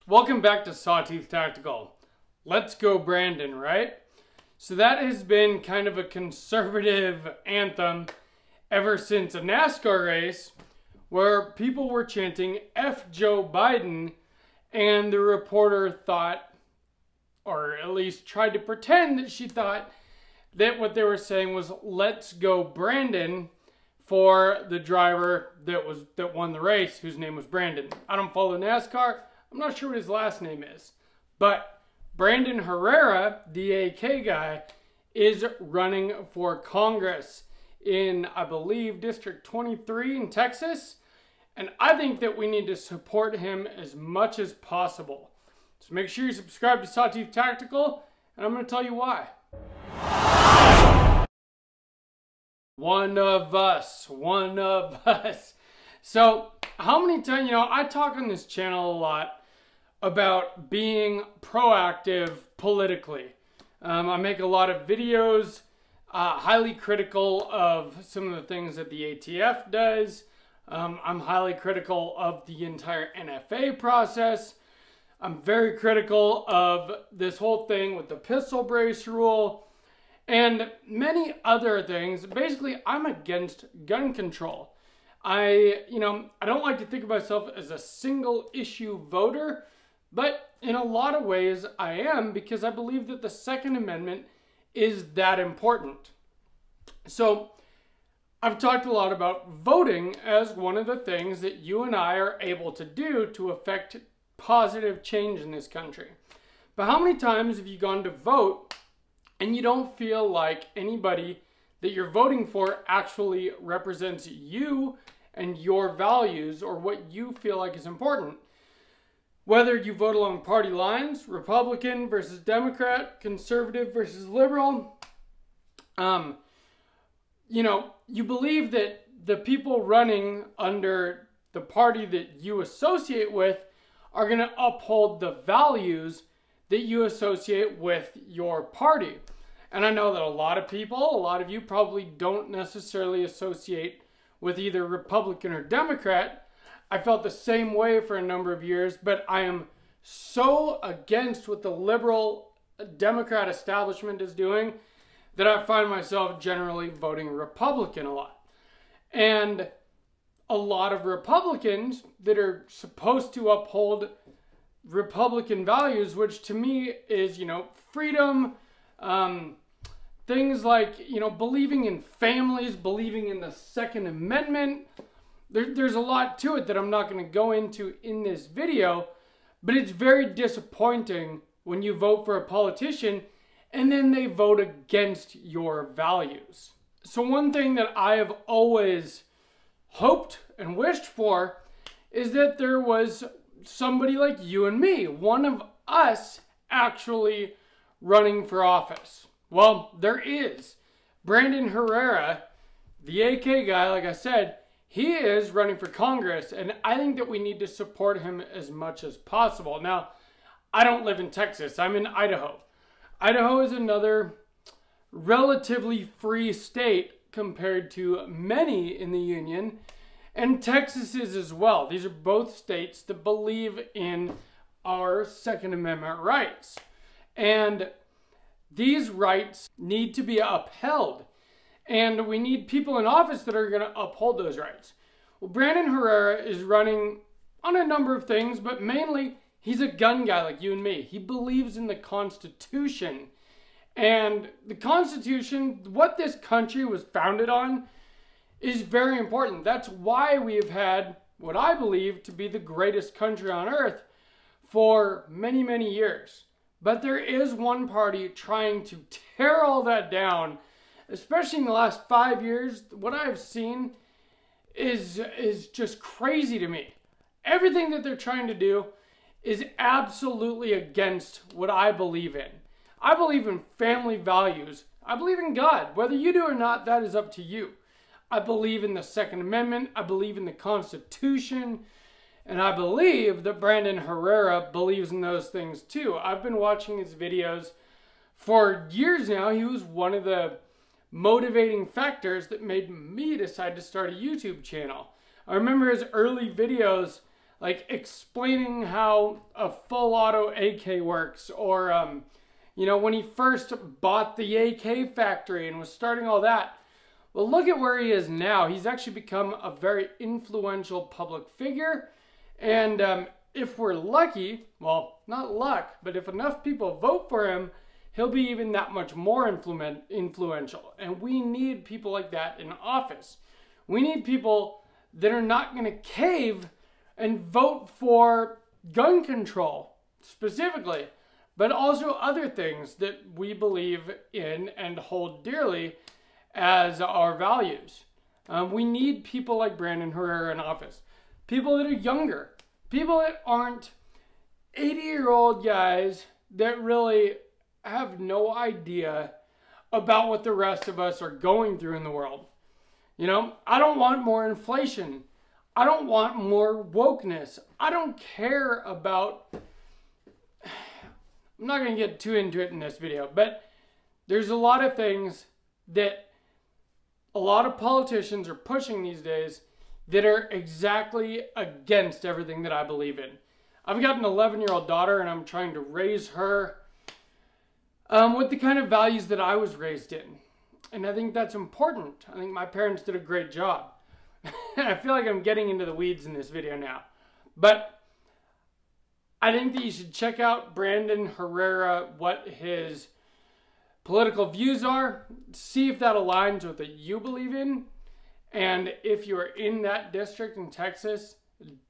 Welcome back to Sawtooth Tactical. Let's go Brandon, right? So that has been kind of a conservative anthem ever since a NASCAR race where people were chanting F Joe Biden, and the reporter thought, or at least tried to pretend that she thought that what they were saying was let's go Brandon for the driver that won the race, whose name was Brandon. I don't follow NASCAR. I'm not sure what his last name is. But Brandon Herrera, the AK guy, is running for Congress in, I believe, District 23 in Texas. And I think that we need to support him as much as possible. So make sure you subscribe to Sawtooth Tactical, and I'm going to tell you why. One of us. So how many times, I talk on this channel a lot about being proactive politically. I make a lot of videos highly critical of some of the things that the ATF does. I'm highly critical of the entire NFA process. I'm very critical of this whole thing with the pistol brace rule and many other things. Basically, I'm against gun control. I don't like to think of myself as a single issue voter, but in a lot of ways I am, because I believe that the Second Amendment is that important. So I've talked a lot about voting as one of the things that you and I are able to do to affect positive change in this country. But how many times have you gone to vote and you don't feel like anybody that you're voting for actually represents you and your values or what you feel like is important? Whether you vote along party lines, Republican versus Democrat, conservative versus liberal, you believe that the people running under the party that you associate with are going to uphold the values that you associate with your party. And I know that a lot of you probably don't necessarily associate with either Republican or Democrat. I felt the same way for a number of years, but I am so against what the liberal Democrat establishment is doing that I find myself generally voting Republican a lot. And a lot of Republicans that are supposed to uphold Republican values, which to me is, freedom, things like, believing in families, believing in the Second Amendment. There's a lot to it that I'm not going to go into in this video, but it's very disappointing when you vote for a politician and then they vote against your values. So one thing that I have always hoped and wished for is that there was somebody like you and me, one of us actually running for office. Well, there is. Brandon Herrera, the AK guy, like I said, he is running for Congress, and I think that we need to support him as much as possible. Now, I don't live in Texas. I'm in Idaho. Idaho is another relatively free state compared to many in the Union, and Texas is as well. These are both states that believe in our Second Amendment rights. And these rights need to be upheld. And we need people in office that are going to uphold those rights. Well, Brandon Herrera is running on a number of things, but mainly he's a gun guy like you and me. He believes in the Constitution. And the Constitution, what this country was founded on, is very important. That's why we have had what I believe to be the greatest country on earth for many, many years. But there is one party trying to tear all that down. Especially in the last 5 years, what I've seen is just crazy to me. Everything that they're trying to do is absolutely against what I believe in. I believe in family values. I believe in God. Whether you do or not, that is up to you. I believe in the Second Amendment. I believe in the Constitution. And I believe that Brandon Herrera believes in those things too. I've been watching his videos for years now. He was one of the motivating factors that made me decide to start a YouTube channel. I remember his early videos like explaining how a full auto AK works, or you know, when he first bought the AK factory and was starting all that. Well, look at where he is now. He's actually become a very influential public figure. And if we're lucky, well, not luck, but if enough people vote for him, he'll be even that much more influential. And we need people like that in office. We need people that are not going to cave and vote for gun control specifically, but also other things that we believe in and hold dearly as our values. We need people like Brandon Herrera in office. People that are younger. People that aren't 80-year-old guys that really have no idea about what the rest of us are going through in the world. You know, I don't want more inflation. I don't want more wokeness. I don't care about... I'm not going to get too into it in this video, but there's a lot of things that a lot of politicians are pushing these days that are exactly against everything that I believe in. I've got an 11-year-old daughter, and I'm trying to raise her with the kind of values that I was raised in. And I think that's important. I think my parents did a great job. I feel like I'm getting into the weeds in this video now. But I think that you should check out Brandon Herrera, what his political views are, see if that aligns with what you believe in. And if you're in that district in Texas,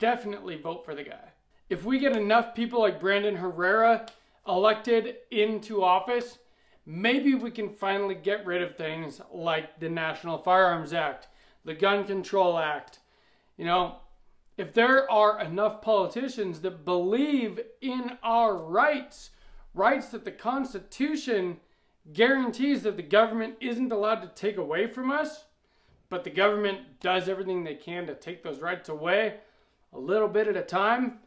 definitely vote for the guy. If we get enough people like Brandon Herrera elected into office, maybe we can finally get rid of things like the National Firearms Act, the Gun Control Act. You know, if there are enough politicians that believe in our rights, rights that the Constitution guarantees that the government isn't allowed to take away from us, but the government does everything they can to take those rights away a little bit at a time.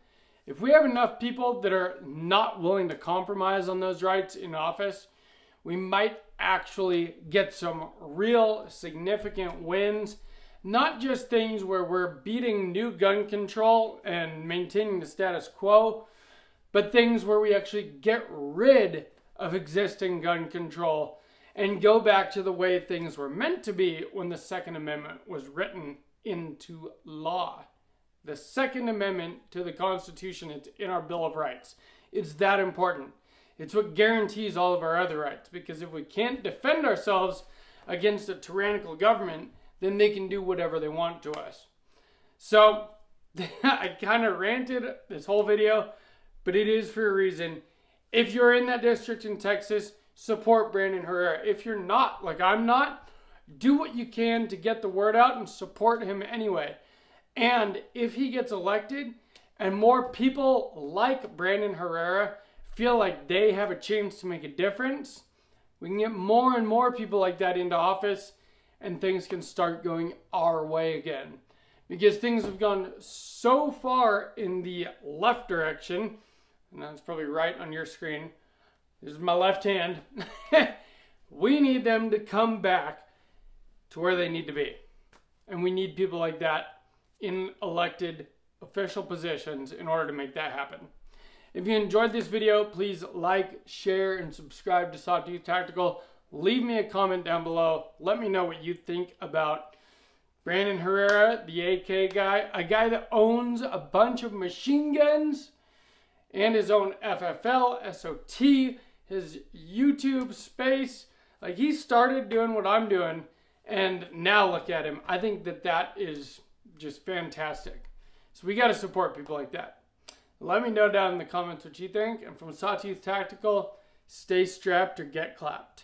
If we have enough people that are not willing to compromise on those rights in office, we might actually get some real significant wins. Not just things where we're beating new gun control and maintaining the status quo, but things where we actually get rid of existing gun control and go back to the way things were meant to be when the Second Amendment was written into law. The Second Amendment to the Constitution, it's in our Bill of Rights. It's that important. It's what guarantees all of our other rights, because if we can't defend ourselves against a tyrannical government, then they can do whatever they want to us. So, I kind of ranted this whole video, but it is for a reason. If you're in that district in Texas, support Brandon Herrera. If you're not, like I'm not, do what you can to get the word out and support him anyway. And if he gets elected and more people like Brandon Herrera feel like they have a chance to make a difference, we can get more and more people like that into office and things can start going our way again. Because things have gone so far in the left direction, and that's probably right on your screen. This is my left hand. We need them to come back to where they need to be. And we need people like that in elected official positions in order to make that happen. If you enjoyed this video, please like, share, and subscribe to Sawtooth Tactical. Leave me a comment down below. Let me know what you think about Brandon Herrera, the AK guy, a guy that owns a bunch of machine guns and his own FFL, SOT, his YouTube space. Like, he started doing what I'm doing, and now look at him. I think that that is just fantastic. So we got to support people like that. Let me know down in the comments what you think. And from Sawtooth Tactical, stay strapped or get clapped.